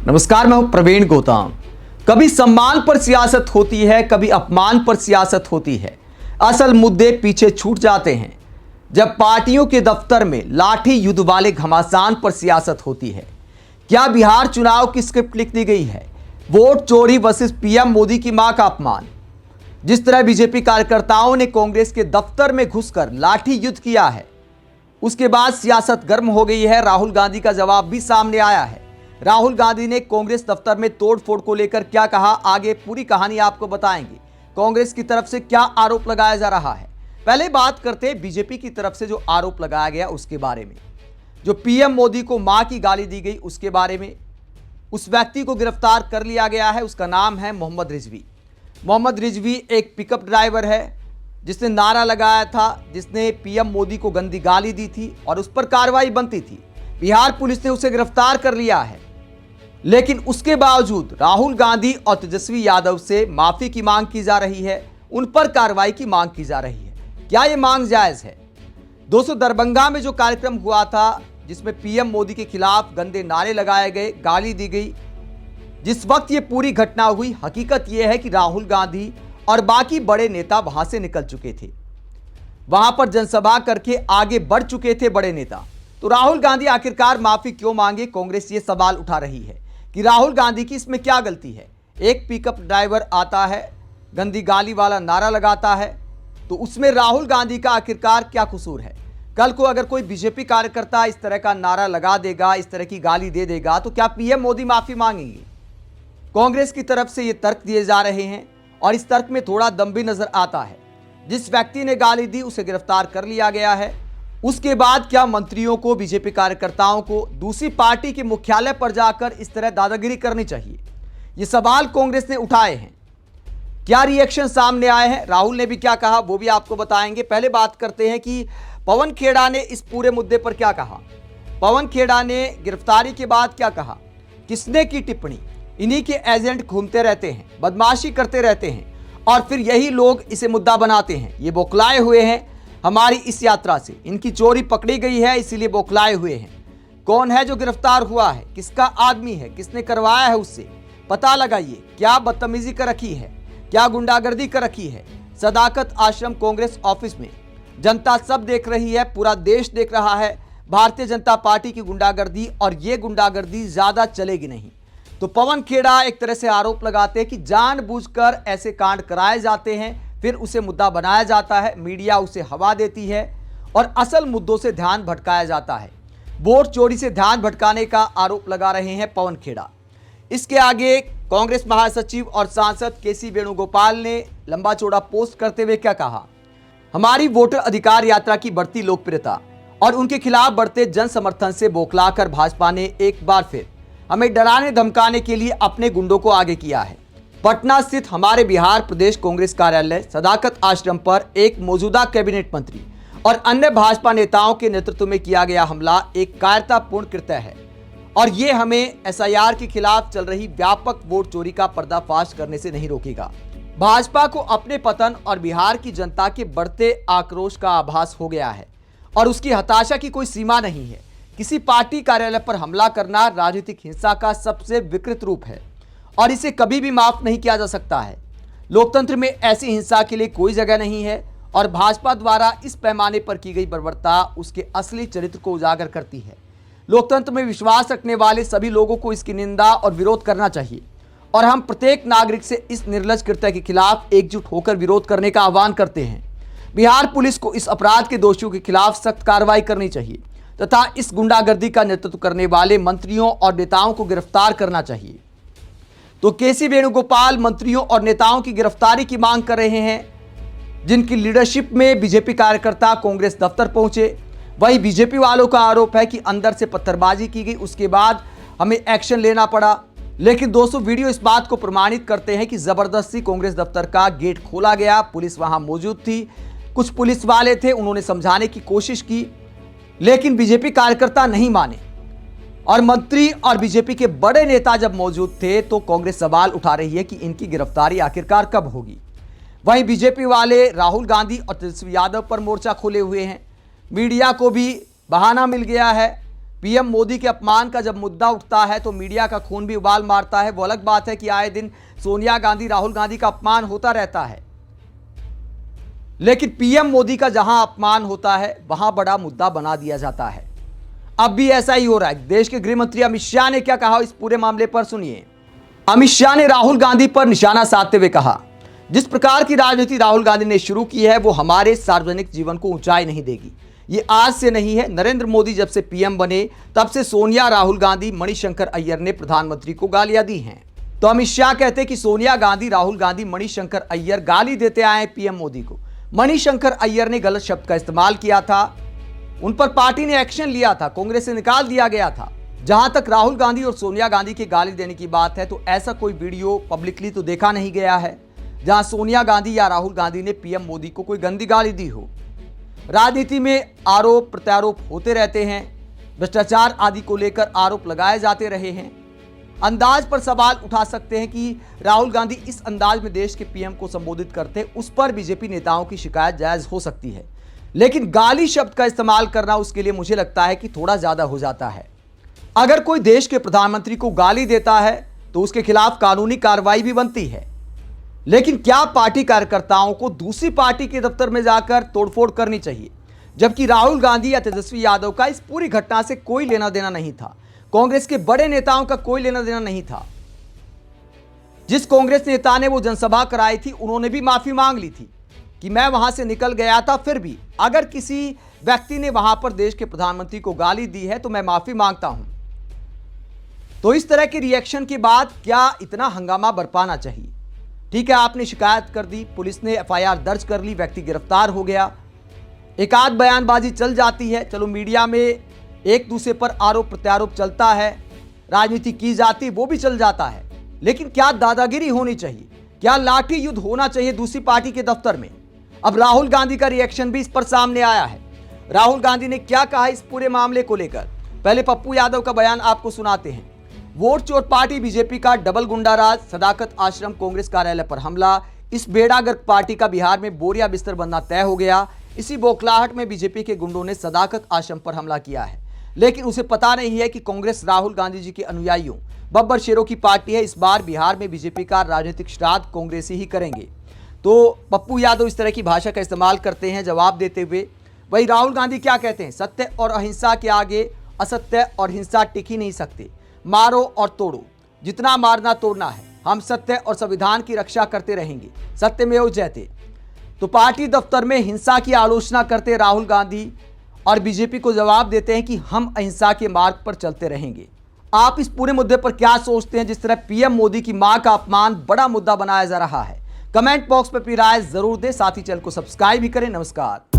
नमस्कार, मैं हूं प्रवीण गौतम। कभी सम्मान पर सियासत होती है, कभी अपमान पर सियासत होती है। असल मुद्दे पीछे छूट जाते हैं जब पार्टियों के दफ्तर में लाठी युद्ध वाले घमासान पर सियासत होती है। क्या बिहार चुनाव की स्क्रिप्ट लिख दी गई है? वोट चोरी वर्सेस पीएम मोदी की मां का अपमान। जिस तरह बीजेपी कार्यकर्ताओं ने कांग्रेस के दफ्तर में घुसकर लाठी युद्ध किया है, उसके बाद सियासत गर्म हो गई है। राहुल गांधी का जवाब भी सामने आया है। राहुल गांधी ने कांग्रेस दफ्तर में तोड़फोड़ को लेकर क्या कहा, आगे पूरी कहानी आपको बताएंगे। कांग्रेस की तरफ से क्या आरोप लगाया जा रहा है, पहले बात करते हैं बीजेपी की तरफ से जो आरोप लगाया गया उसके बारे में। जो पीएम मोदी को मां की गाली दी गई उसके बारे में। उस व्यक्ति को गिरफ्तार कर लिया गया है, उसका नाम है मोहम्मद रिजवी। मोहम्मद रिजवी एक पिकअप ड्राइवर है जिसने नारा लगाया था, जिसने पीएम मोदी को गंदी गाली दी थी और उस पर कार्रवाई बनती थी। बिहार पुलिस ने उसे गिरफ्तार कर लिया है, लेकिन उसके बावजूद राहुल गांधी और तेजस्वी यादव से माफी की मांग की जा रही है, उन पर कार्रवाई की मांग की जा रही है। क्या यह मांग जायज है? दोस्तों, दरभंगा में जो कार्यक्रम हुआ था जिसमें पीएम मोदी के खिलाफ गंदे नारे लगाए गए, गाली दी गई, जिस वक्त ये पूरी घटना हुई, हकीकत यह है कि राहुल गांधी और बाकी बड़े नेता वहां से निकल चुके थे। वहां पर जनसभा करके आगे बढ़ चुके थे बड़े नेता। तो राहुल गांधी आखिरकार माफी क्यों मांगे? कांग्रेस ये सवाल उठा रही है कि राहुल गांधी की इसमें क्या गलती है। एक पिकअप ड्राइवर आता है, गंदी गाली वाला नारा लगाता है, तो उसमें राहुल गांधी का आखिरकार क्या कसूर है? कल को अगर कोई बीजेपी कार्यकर्ता इस तरह का नारा लगा देगा, इस तरह की गाली दे देगा, तो क्या पीएम मोदी माफी मांगेंगे? कांग्रेस की तरफ से ये तर्क दिए जा रहे हैं और इस तर्क में थोड़ा दम भी नजर आता है। जिस व्यक्ति ने गाली दी उसे गिरफ्तार कर लिया गया है। उसके बाद क्या मंत्रियों को, बीजेपी कार्यकर्ताओं को दूसरी पार्टी के मुख्यालय पर जाकर इस तरह दादागिरी करनी चाहिए? ये सवाल कांग्रेस ने उठाए हैं। क्या रिएक्शन सामने आए हैं, राहुल ने भी क्या कहा, वो भी आपको बताएंगे। पहले बात करते हैं कि पवन खेड़ा ने इस पूरे मुद्दे पर क्या कहा। पवन खेड़ा ने गिरफ्तारी के बाद क्या कहा, किसने की टिप्पणी? इन्हीं के एजेंट घूमते रहते हैं, बदमाशी करते रहते हैं और फिर यही लोग इसे मुद्दा बनाते हैं। ये बौखलाए हुए हैं हमारी इस यात्रा से, इनकी चोरी पकड़ी गई है इसीलिए बौखलाए हुए हैं। कौन है जो गिरफ्तार हुआ है, किसका आदमी है, किसने करवाया है, उससे पता लगाइए। क्या बदतमीजी कर रखी है, क्या गुंडागर्दी कर रखी है। सदाकत आश्रम कांग्रेस ऑफिस में जनता सब देख रही है, पूरा देश देख रहा है भारतीय जनता पार्टी की गुंडागर्दी, और ये गुंडागर्दी ज्यादा चलेगी नहीं। तो पवन खेड़ा एक तरह से आरोप लगाते हैं कि जानबूझकर ऐसे कांड कराए जाते हैं, फिर उसे मुद्दा बनाया जाता है, मीडिया उसे हवा देती है और असल मुद्दों से ध्यान भटकाया जाता है। वोट चोरी से ध्यान भटकाने का आरोप लगा रहे हैं पवन खेड़ा। इसके आगे कांग्रेस महासचिव और सांसद केसी वेणुगोपाल ने लंबा चौड़ा पोस्ट करते हुए क्या कहा, हमारी वोटर अधिकार यात्रा की बढ़ती लोकप्रियता और उनके खिलाफ बढ़ते जन समर्थन से बौखलाकर भाजपा ने एक बार फिर हमें डराने धमकाने के लिए अपने गुंडों को आगे किया है। पटना स्थित हमारे बिहार प्रदेश कांग्रेस कार्यालय सदाकत आश्रम पर एक मौजूदा कैबिनेट मंत्री और अन्य भाजपा नेताओं के नेतृत्व में किया गया हमला एक कायरतापूर्ण कृत्य है और ये हमें एसआईआर के खिलाफ चल रही व्यापक वोट चोरी का पर्दाफाश करने से नहीं रोकेगा। भाजपा को अपने पतन और बिहार की जनता के बढ़ते आक्रोश का आभास हो गया है और उसकी हताशा की कोई सीमा नहीं है। किसी पार्टी कार्यालय पर हमला करना राजनीतिक हिंसा का सबसे विकृत रूप है और इसे कभी भी माफ नहीं किया जा सकता है। लोकतंत्र में ऐसी हिंसा के लिए कोई जगह नहीं है और भाजपा द्वारा इस पैमाने पर की गई बर्बरता उसके असली चरित्र को उजागर करती है। लोकतंत्र में विश्वास रखने वाले सभी लोगों को इसकी निंदा और विरोध करना चाहिए और हम प्रत्येक नागरिक से इस निर्लज कृत्य के खिलाफ एकजुट होकर विरोध करने का आह्वान करते हैं। बिहार पुलिस को इस अपराध के दोषियों के खिलाफ सख्त कार्रवाई करनी चाहिए तथा इस गुंडागर्दी का नेतृत्व करने वाले मंत्रियों और नेताओं को गिरफ्तार करना चाहिए। तो केसी वेणुगोपाल मंत्रियों और नेताओं की गिरफ्तारी की मांग कर रहे हैं, जिनकी लीडरशिप में बीजेपी कार्यकर्ता कांग्रेस दफ्तर पहुंचे। वही बीजेपी वालों का आरोप है कि अंदर से पत्थरबाजी की गई, उसके बाद हमें एक्शन लेना पड़ा। लेकिन दोस्तों, वीडियो इस बात को प्रमाणित करते हैं कि जबरदस्ती कांग्रेस दफ्तर का गेट खोला गया, पुलिस वहां मौजूद थी, कुछ पुलिस वाले थे, उन्होंने समझाने की कोशिश की, लेकिन बीजेपी कार्यकर्ता नहीं माने और मंत्री और बीजेपी के बड़े नेता जब मौजूद थे तो कांग्रेस सवाल उठा रही है कि इनकी गिरफ्तारी आखिरकार कब होगी। वहीं बीजेपी वाले राहुल गांधी और तेजस्वी यादव पर मोर्चा खोले हुए हैं। मीडिया को भी बहाना मिल गया है। पीएम मोदी के अपमान का जब मुद्दा उठता है तो मीडिया का खून भी उबाल मारता है। वो अलग बात है कि आए दिन सोनिया गांधी, राहुल गांधी का अपमान होता रहता है, लेकिन पीएम मोदी का जहां अपमान होता है वहां बड़ा मुद्दा बना दिया जाता है। अब भी ऐसा ही हो रहा है। देश के गृह मंत्री अमित शाह ने क्या कहा इस पूरे मामले पर सुनिए। अमित शाह ने राहुल गांधी पर निशाना साधते हुए कहा, जिस प्रकार की राजनीति राहुल गांधी ने शुरू की है वो हमारे सार्वजनिक जीवन को ऊंचाई नहीं देगी। ये आज से नहीं है, नरेंद्र मोदी जब से पीएम बने तब से सोनिया, राहुल गांधी, मणिशंकर अय्यर ने प्रधानमंत्री को गालियां दी हैं। तो अमित शाह कहते हैं कि सोनिया गांधी, राहुल गांधी, मणिशंकर अय्यर गाली देते आए पीएम मोदी को। मणिशंकर अय्यर ने गलत शब्द का इस्तेमाल किया था, उन पर पार्टी ने एक्शन लिया था, कांग्रेस से निकाल दिया गया था। जहां तक राहुल गांधी और सोनिया गांधी की गाली देने की बात है तो ऐसा कोई वीडियो पब्लिकली तो देखा नहीं गया है जहां सोनिया गांधी या राहुल गांधी ने पीएम मोदी को कोई गंदी गाली दी हो। राजनीति में आरोप प्रत्यारोप होते रहते हैं, भ्रष्टाचार आदि को लेकर आरोप लगाए जाते रहे हैं। अंदाज पर सवाल उठा सकते हैं कि राहुल गांधी इस अंदाज में देश के पीएम को संबोधित करते, उस पर बीजेपी नेताओं की शिकायत जायज हो सकती है, लेकिन गाली शब्द का इस्तेमाल करना उसके लिए मुझे लगता है कि थोड़ा ज्यादा हो जाता है। अगर कोई देश के प्रधानमंत्री को गाली देता है तो उसके खिलाफ कानूनी कार्रवाई भी बनती है, लेकिन क्या पार्टी कार्यकर्ताओं को दूसरी पार्टी के दफ्तर में जाकर तोड़फोड़ करनी चाहिए? जबकि राहुल गांधी या तेजस्वी यादव का इस पूरी घटना से कोई लेना देना नहीं था, कांग्रेस के बड़े नेताओं का कोई लेना देना नहीं था। जिस कांग्रेस नेता ने वो जनसभा कराई थी उन्होंने भी माफी मांग ली थी कि मैं वहां से निकल गया था, फिर भी अगर किसी व्यक्ति ने वहां पर देश के प्रधानमंत्री को गाली दी है तो मैं माफी मांगता हूं। तो इस तरह के रिएक्शन के बाद क्या इतना हंगामा बरपाना चाहिए? ठीक है, आपने शिकायत कर दी, पुलिस ने एफआईआर दर्ज कर ली, व्यक्ति गिरफ्तार हो गया, एक आध बयानबाजी चल जाती है, चलो मीडिया में एक दूसरे पर आरोप प्रत्यारोप चलता है, राजनीति की जाती, वो भी चल जाता है, लेकिन क्या दादागिरी होनी चाहिए? क्या लाठी युद्ध होना चाहिए दूसरी पार्टी के दफ्तर में? अब राहुल गांधी का रिएक्शन भी इस पर सामने आया है। राहुल गांधी ने क्या कहा इस पूरे मामले को लेकर, पहले पप्पू यादव का बयान आपको सुनाते हैं। वोट चोर पार्टी बीजेपी का डबल गुंडा राज, सदाकत आश्रम कांग्रेस कार्यालय पर हमला, इस बेड़ागर्क पार्टी का बिहार में बोरिया बिस्तर बनना तय हो गया। इसी बौखलाहट में बीजेपी के गुंडों ने सदाकत आश्रम पर हमला किया है, लेकिन उसे पता नहीं है कि कांग्रेस राहुल गांधी जी के अनुयायियों, बब्बर शेरों की पार्टी है। इस बार बिहार में बीजेपी का राजनीतिक श्राद्ध कांग्रेस ही करेंगे। तो पप्पू यादव इस तरह की भाषा का इस्तेमाल करते हैं जवाब देते हुए। वही राहुल गांधी क्या कहते हैं, सत्य और अहिंसा के आगे असत्य और हिंसा टिक ही नहीं सकते, मारो और तोड़ो, जितना मारना तोड़ना है, हम सत्य और संविधान की रक्षा करते रहेंगे, सत्यमेव जयते। तो पार्टी दफ्तर में हिंसा की आलोचना करते राहुल गांधी और बीजेपी को जवाब देते हैं कि हम अहिंसा के मार्ग पर चलते रहेंगे। आप इस पूरे मुद्दे पर क्या सोचते हैं? जिस तरह पीएम मोदी की मां का अपमान बड़ा मुद्दा बनाया जा रहा है, कमेंट बॉक्स में अपनी राय जरूर दें, साथ ही चैनल को सब्सक्राइब भी करें। नमस्कार।